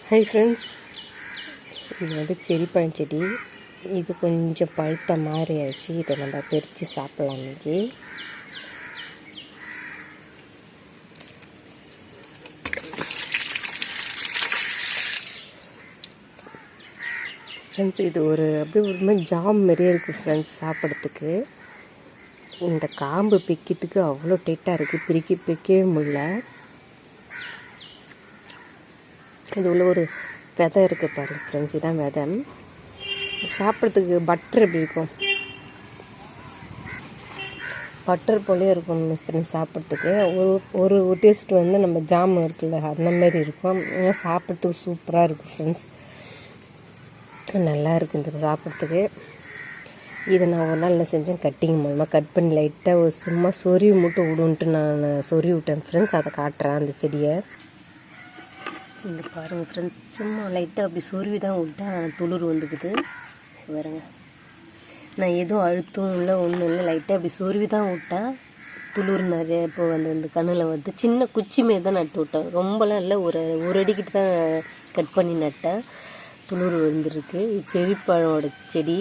Hi friends, இது வந்து செரி பழச்செடி. இது கொஞ்சம் பழுத்த மாதிரி ஆயிடுச்சு. இதை நம்ம பறித்து சாப்பிட்லாம் இன்றைக்கி. ஃப்ரெண்ட்ஸ், இது அப்படியே ஒரு மாதிரி ஜாம் மாதிரியே இருக்குது ஃப்ரெண்ட்ஸ் சாப்பிட்றதுக்கு. இந்த காம்பு பிக்கிறதுக்கு அவ்வளோ டேட்டாக இருக்குது, பிக்கவே முடியல. இது உள்ள ஒரு விதை இருக்குது பாருங்க ஃப்ரெண்ட்ஸ், இதான் விதை. சாப்பிட்றதுக்கு பட்டர் எப்படி இருக்கும், பட்டர் போலே இருக்கும் ஃப்ரெண்ட்ஸ். சாப்பிட்றதுக்கு ஒரு டேஸ்ட் வந்து நம்ம ஜாம் இருக்குல்ல அந்த மாதிரி இருக்கும். சாப்பிட்றதுக்கு சூப்பராக இருக்குது ஃப்ரெண்ட்ஸ், நல்லா இருக்குது இந்த சாப்பிட்றதுக்கு. இதை நான் ஒரு நாள் செஞ்சேன், கட்டிங் மூலமாக கட் பண்ணி லைட்டாக சும்மா சொருவி மட்டும் விடுன்ட்டு நான் சொருவி விட்டேன் ஃப்ரெண்ட்ஸ். அதை காட்டுறேன் அந்த செடியை. இந்த பாருங்கள் ஃப்ரெண்ட்ஸ், சும்மா லைட்டாக அப்படி சொருவி தான் விட்டேன், துளிர் வந்துக்குது பாருங்க. நான் எதுவும் அழுத்தம் இல்லை, ஒன்றும் இல்லை, லைட்டாக அப்படி சொருவி தான் விட்டேன். துளிர் நிறைய இப்போ இந்த கண்ணில் வந்து சின்ன குச்சி மாரி தான் நட்டு விட்டேன், ரொம்பலாம் இல்லை. ஒரு அடிக்கிட்டு தான் கட் பண்ணி நட்டேன். துளிர் வந்துருக்கு. செரிப்பழோட செடி.